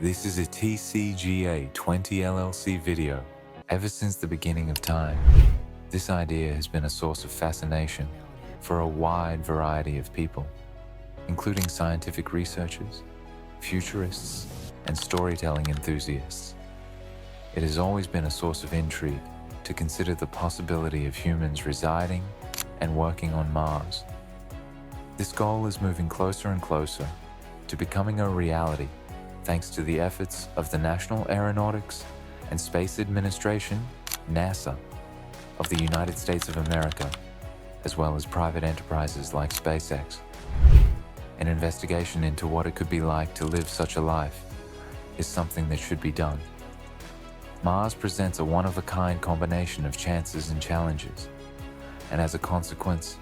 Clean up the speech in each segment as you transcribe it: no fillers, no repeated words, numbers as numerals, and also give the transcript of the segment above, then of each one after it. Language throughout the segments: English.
This is a TCGA20 LLC video. Ever since the beginning of time, this idea has been a source of fascination for a wide variety of people, including scientific researchers, futurists, and storytelling enthusiasts. It has always been a source of intrigue to consider the possibility of humans residing and working on Mars. This goal is moving closer and closer to becoming a reality thanks to the efforts of the National Aeronautics and Space Administration, NASA, of the United States of America, as well as private enterprises like SpaceX. An investigation into what it could be like to live such a life is something that should be done. Mars presents a one-of-a-kind combination of chances and challenges, and as a consequence,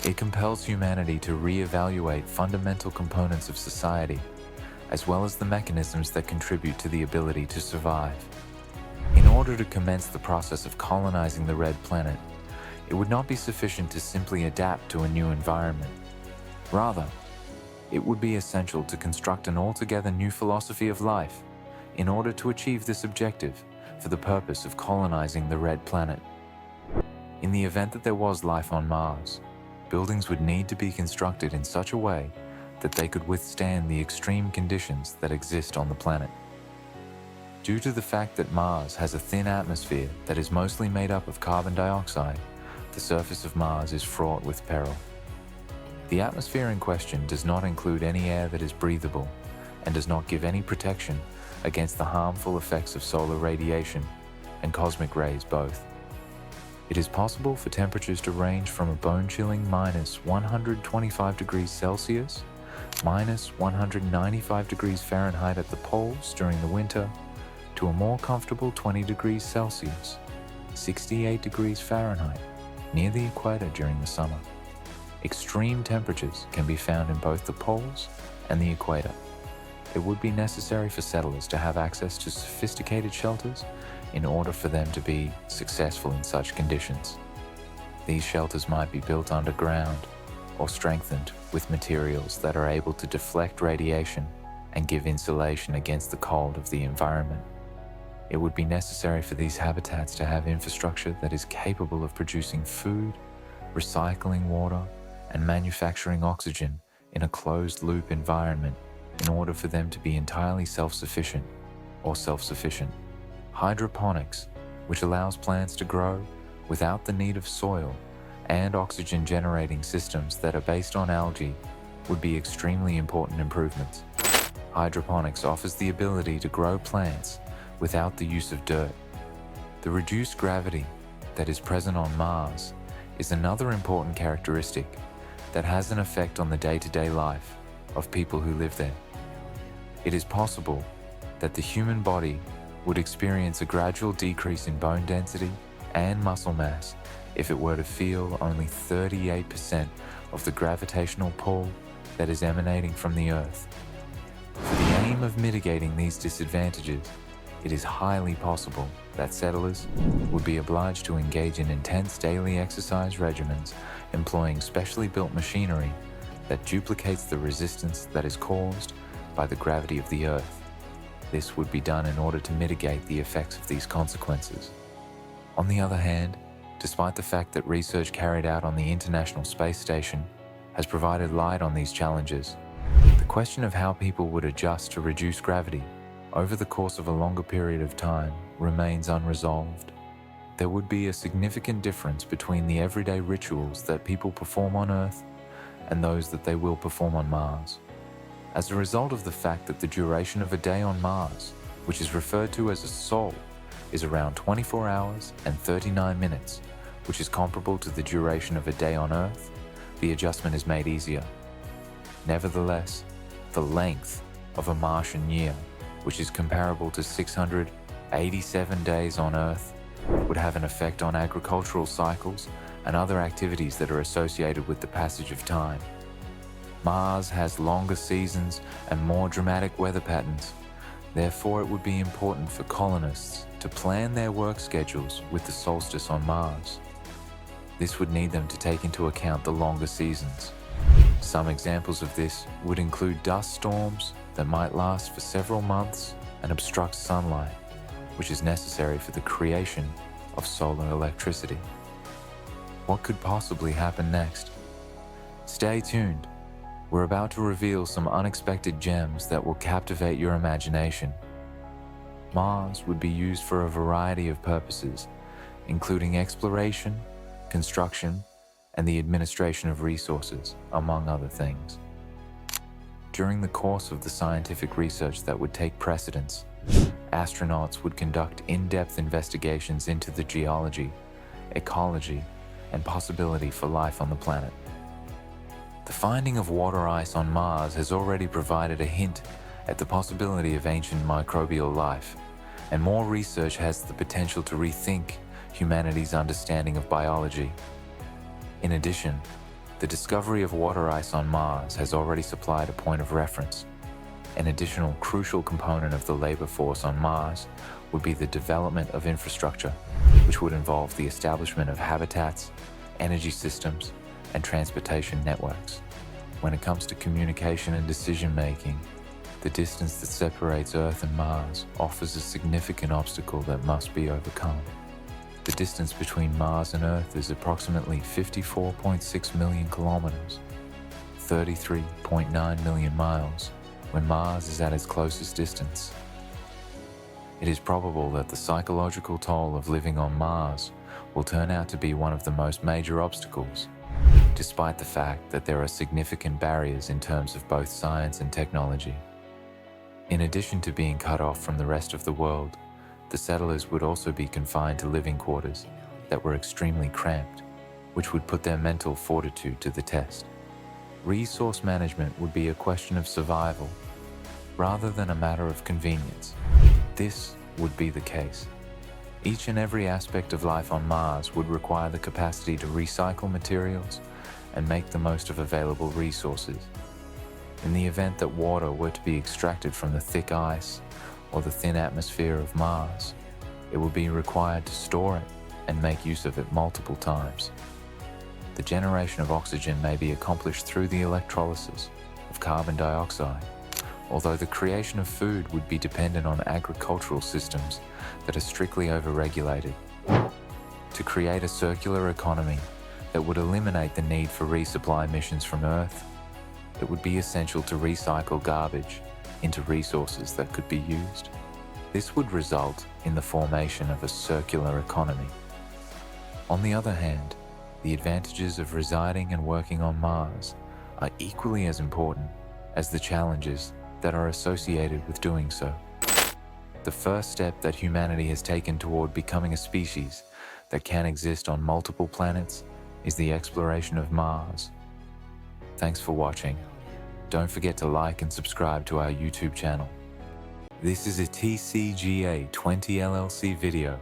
it compels humanity to re-evaluate fundamental components of society, as well as the mechanisms that contribute to the ability to survive. In order to commence the process of colonizing the red planet, it would not be sufficient to simply adapt to a new environment. Rather, it would be essential to construct an altogether new philosophy of life in order to achieve this objective for the purpose of colonizing the red planet. In the event that there was life on Mars, buildings would need to be constructed in such a way that they could withstand the extreme conditions that exist on the planet. Due to the fact that Mars has a thin atmosphere that is mostly made up of carbon dioxide, the surface of Mars is fraught with peril. The atmosphere in question does not include any air that is breathable and does not give any protection against the harmful effects of solar radiation and cosmic rays both. It is possible for temperatures to range from a bone-chilling minus 125 degrees Celsius, minus 195 degrees Fahrenheit at the poles during the winter, to a more comfortable 20 degrees Celsius, 68 degrees Fahrenheit, near the equator during the summer. Extreme temperatures can be found in both the poles and the equator. It would be necessary for settlers to have access to sophisticated shelters in order for them to be successful in such conditions. These shelters might be built underground or strengthened with materials that are able to deflect radiation and give insulation against the cold of the environment. It would be necessary for these habitats to have infrastructure that is capable of producing food, recycling water, and manufacturing oxygen in a closed-loop environment in order for them to be entirely self-sufficient or self-sufficient. Hydroponics, which allows plants to grow without the need of soil, and oxygen-generating systems that are based on algae would be extremely important improvements. Hydroponics offers the ability to grow plants without the use of dirt. The reduced gravity that is present on Mars is another important characteristic that has an effect on the day-to-day life of people who live there. It is possible that the human body would experience a gradual decrease in bone density and muscle mass if it were to feel only 38% of the gravitational pull that is emanating from the Earth. For the aim of mitigating these disadvantages, it is highly possible that settlers would be obliged to engage in intense daily exercise regimens employing specially built machinery that duplicates the resistance that is caused by the gravity of the Earth. This would be done in order to mitigate the effects of these consequences. On the other hand, despite the fact that research carried out on the International Space Station has provided light on these challenges, the question of how people would adjust to reduce gravity over the course of a longer period of time remains unresolved. There would be a significant difference between the everyday rituals that people perform on Earth and those that they will perform on Mars. As a result of the fact that the duration of a day on Mars, which is referred to as a sol, is around 24 hours and 39 minutes, which is comparable to the duration of a day on Earth, the adjustment is made easier. Nevertheless, the length of a Martian year, which is comparable to 687 days on Earth, would have an effect on agricultural cycles and other activities that are associated with the passage of time. Mars has longer seasons and more dramatic weather patterns. Therefore, it would be important for colonists to plan their work schedules with the solstice on Mars. This would need them to take into account the longer seasons. Some examples of this would include dust storms that might last for several months and obstructs sunlight, which is necessary for the creation of solar electricity. What could possibly happen next? Stay tuned. We're about to reveal some unexpected gems that will captivate your imagination. Mars would be used for a variety of purposes, including exploration, construction, and the administration of resources, among other things. During the course of the scientific research that would take precedence, astronauts would conduct in-depth investigations into the geology, ecology, and possibility for life on the planet. The finding of water ice on Mars has already provided a hint at the possibility of ancient microbial life, and more research has the potential to rethink humanity's understanding of biology. In addition, the discovery of water ice on Mars has already supplied a point of reference. An additional crucial component of the labor force on Mars would be the development of infrastructure, which would involve the establishment of habitats, energy systems, and transportation networks. When it comes to communication and decision-making, the distance that separates Earth and Mars offers a significant obstacle that must be overcome. The distance between Mars and Earth is approximately 54.6 million kilometers, 33.9 million miles, when Mars is at its closest distance. It is probable that the psychological toll of living on Mars will turn out to be one of the most major obstacles, despite the fact that there are significant barriers in terms of both science and technology. In addition to being cut off from the rest of the world, the settlers would also be confined to living quarters that were extremely cramped, which would put their mental fortitude to the test. Resource management would be a question of survival, rather than a matter of convenience. This would be the case. Each and every aspect of life on Mars would require the capacity to recycle materials and make the most of available resources. In the event that water were to be extracted from the thick ice or the thin atmosphere of Mars, it would be required to store it and make use of it multiple times. The generation of oxygen may be accomplished through the electrolysis of carbon dioxide, although the creation of food would be dependent on agricultural systems that are strictly overregulated. To create a circular economy that would eliminate the need for resupply missions from Earth, it would be essential to recycle garbage into resources that could be used. This would result in the formation of a circular economy. On the other hand, the advantages of residing and working on Mars are equally as important as the challenges that are associated with doing so. The first step that humanity has taken toward becoming a species that can exist on multiple planets is the exploration of Mars. Thanks for watching. Don't forget to like and subscribe to our YouTube channel. This is a TCGA20 LLC video.